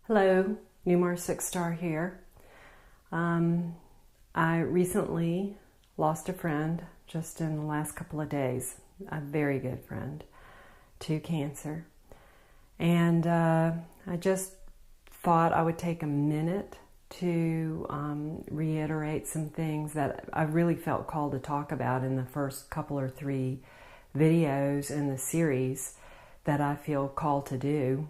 Hello, Newmar Six Star here. I recently lost a friend just in the last couple of days, a very good friend, to cancer. And I just thought I would take a minute to reiterate some things that I really felt called to talk about in the first couple or three videos in the series that I feel called to do.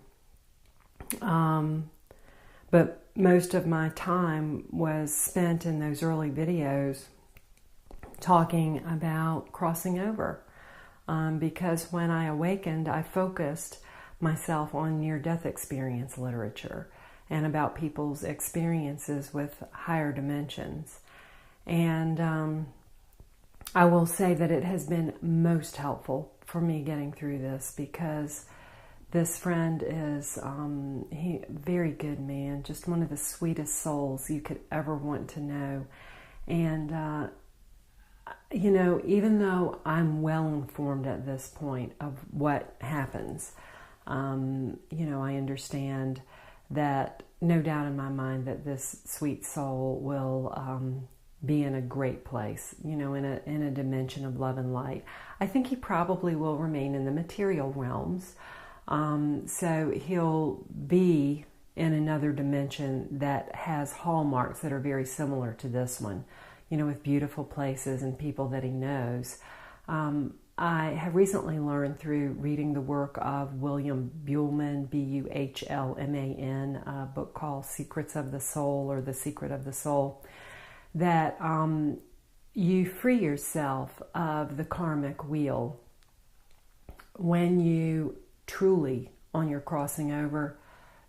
But most of my time was spent in those early videos talking about crossing over. Because when I awakened, I focused myself on near-death experience literature and about people's experiences with higher dimensions. And I will say that it has been most helpful for me getting through this, because this friend is he very good man, just one of the sweetest souls you could ever want to know. And even though I'm well informed at this point of what happens, I understand that no doubt in my mind that this sweet soul will be in a great place, in a dimension of love and light. I think he probably will remain in the material realms. So he'll be in another dimension that has hallmarks that are very similar to this one, with beautiful places and people that he knows. I have recently learned through reading the work of William Buhlman, Buhlman, a book called Secrets of the Soul, or The Secret of the Soul, that you free yourself of the karmic wheel when you truly, on your crossing over,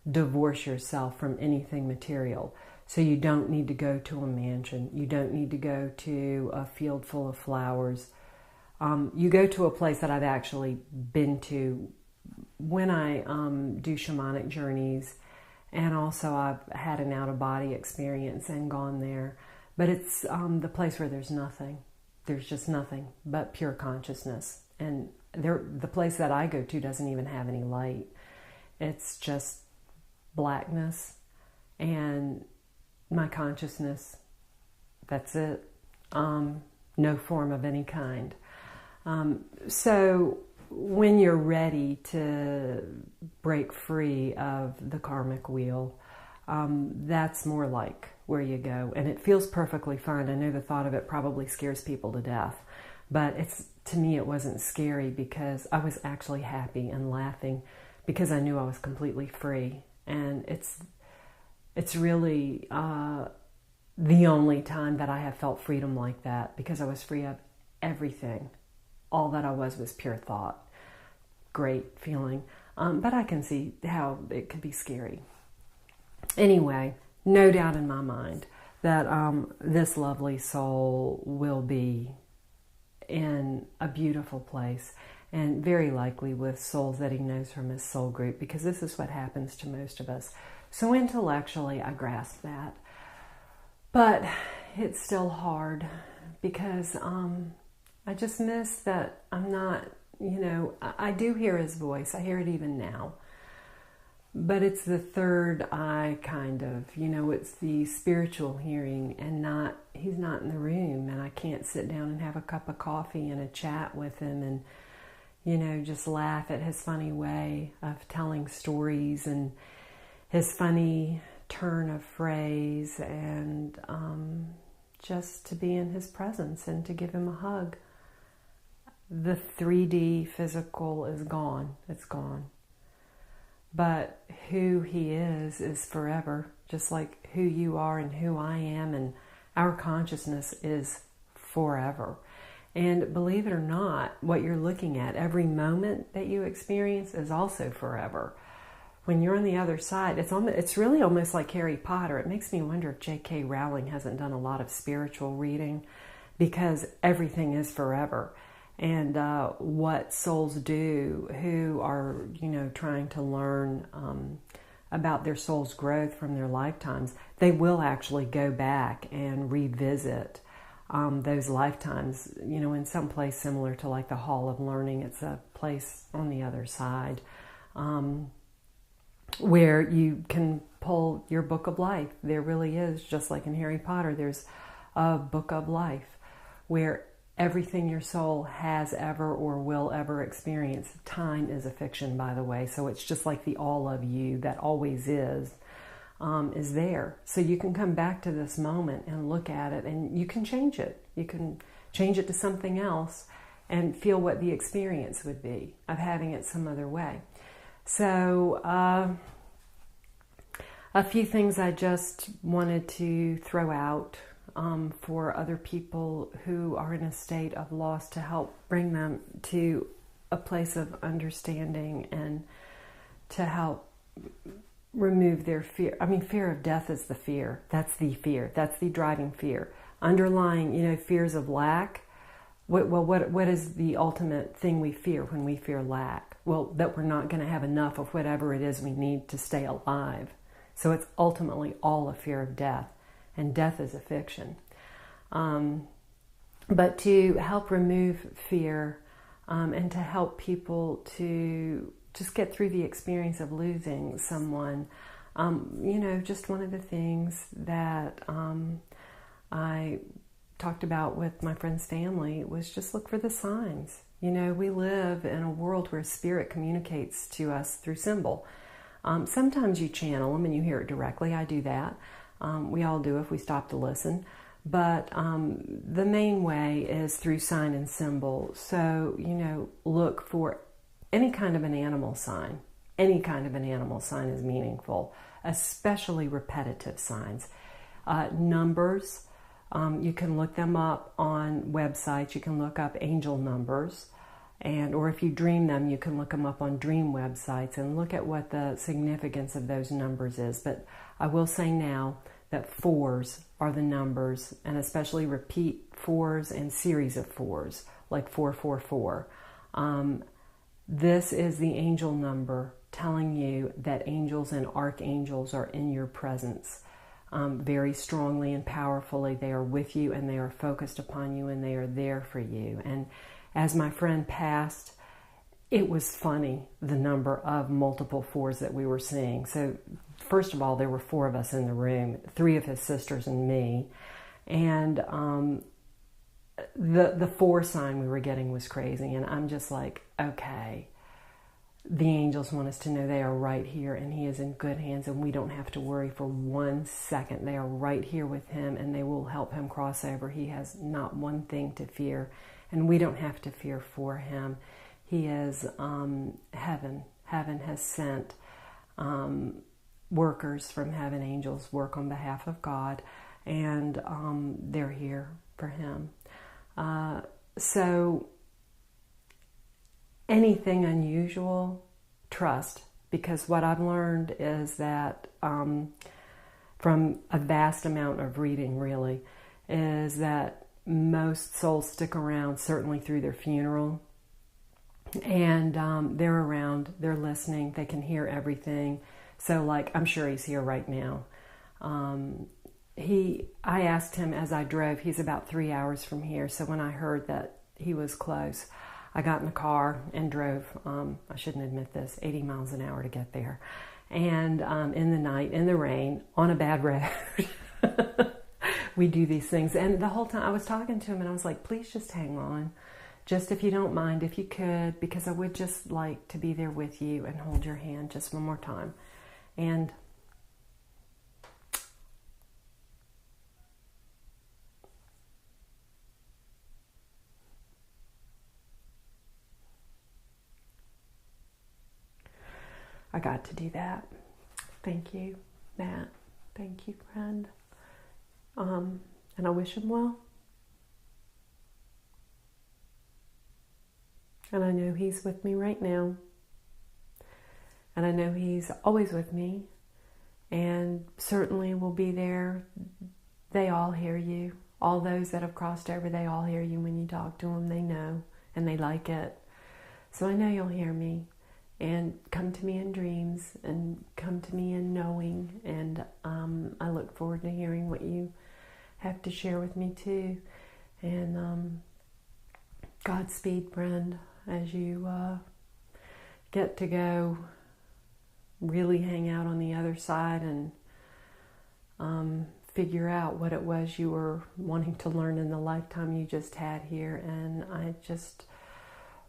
divorce yourself from anything material. So you don't need to go to a mansion. You don't need to go to a field full of flowers. You go to a place that I've actually been to when I do shamanic journeys, and also I've had an out-of-body experience and gone there. But it's the place where there's nothing. There's just nothing but pure consciousness. And the place that I go to doesn't even have any light. It's just blackness and my consciousness. That's it. No form of any kind. So when you're ready to break free of the karmic wheel, that's more like where you go. And it feels perfectly fine. I know the thought of it probably scares people to death. But to me, it wasn't scary, because I was actually happy and laughing because I knew I was completely free. And it's really the only time that I have felt freedom like that, because I was free of everything. All that I was pure thought. Great feeling. But I can see how it could be scary. Anyway, no doubt in my mind that this lovely soul will be in a beautiful place, and very likely with souls that he knows from his soul group, because this is what happens to most of us. So intellectually, I grasp that. But it's still hard, because I just miss that I'm not, I do hear his voice. I hear it even now. But it's the third eye kind of, it's the spiritual hearing, and he's not in the room, and I can't sit down and have a cup of coffee and a chat with him and, just laugh at his funny way of telling stories and his funny turn of phrase, and just to be in his presence and to give him a hug. The 3D physical is gone. It's gone. But who he is forever, just like who you are and who I am, and our consciousness is forever. And believe it or not, what you're looking at, every moment that you experience, is also forever. When you're on the other side, it's really almost like Harry Potter. It makes me wonder if J.K. Rowling hasn't done a lot of spiritual reading, because everything is forever. And what souls do who are, trying to learn about their soul's growth from their lifetimes, they will actually go back and revisit those lifetimes, in some place similar to like the Hall of Learning. It's a place on the other side. where you can pull your book of life. There really is, just like in Harry Potter, there's a book of life where everything your soul has ever or will ever experience. Time is a fiction, by the way, so it's just like the all of you that always is there. So you can come back to this moment and look at it, and you can change it. You can change it to something else and feel what the experience would be of having it some other way. So a few things I just wanted to throw out for other people who are in a state of loss, to help bring them to a place of understanding and to help remove their fear. I mean, fear of death is the fear. That's the fear. That's the driving fear. Underlying, fears of lack. What is the ultimate thing we fear when we fear lack? Well, that we're not going to have enough of whatever it is we need to stay alive. So it's ultimately all a fear of death, and death is a fiction. But to help remove fear and to help people to just get through the experience of losing someone, just one of the things that I talked about with my friend's family was just look for the signs. We live in a world where spirit communicates to us through symbol. Sometimes you channel them and you hear it directly. I do that. We all do if we stop to listen. But the main way is through sign and symbol. So, look for any kind of an animal sign. Any kind of an animal sign is meaningful, especially repetitive signs. Numbers, you can look them up on websites. You can look up angel numbers. Or if you dream them, you can look them up on dream websites and look at what the significance of those numbers is. But I will say now that 4s are the numbers, and especially repeat 4s and series of 4s, like 444. This is the angel number telling you that angels and archangels are in your presence very strongly and powerfully. They are with you, and they are focused upon you, and they are there for you. And as my friend passed, it was funny, the number of multiple 4s that we were seeing. So first of all, there were 4 of us in the room, 3 of his sisters and me. And the 4 sign we were getting was crazy. And I'm just like, okay, the angels want us to know they are right here, and he is in good hands, and we don't have to worry for 1 second. They are right here with him, and they will help him cross over. He has not one thing to fear, and we don't have to fear for him. He is heaven. Heaven has sent workers from heaven. Angels work on behalf of God, and they're here for him. So anything unusual, trust, because what I've learned is that from a vast amount of reading, really, is that most souls stick around, certainly through their funeral, and they're around, they're listening, they can hear everything. So, like, I'm sure he's here right now. I asked him as I drove, he's about 3 hours from here, so when I heard that he was close, I got in the car and drove, I shouldn't admit this, 80 miles an hour to get there. And in the night, in the rain, on a bad road, we do these things. And the whole time I was talking to him, and I was like, please just hang on. Just if you don't mind, if you could, because I would just like to be there with you and hold your hand just one more time. And I got to do that. Thank you, Matt. Thank you, friend. And I wish him well. And I know he's with me right now. And I know he's always with me. And certainly will be there. They all hear you. All those that have crossed over, they all hear you when you talk to them. They know. And they like it. So I know you'll hear me. And come to me in dreams. And come to me in knowing. And I look forward to hearing what you have to share with me too. And Godspeed, friend, as you get to go really hang out on the other side and figure out what it was you were wanting to learn in the lifetime you just had here. And I just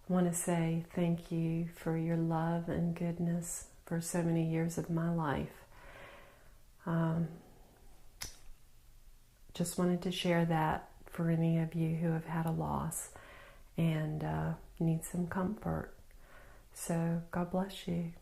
want to say thank you for your love and goodness for so many years of my life. Just wanted to share that for any of you who have had a loss and need some comfort. So God bless you.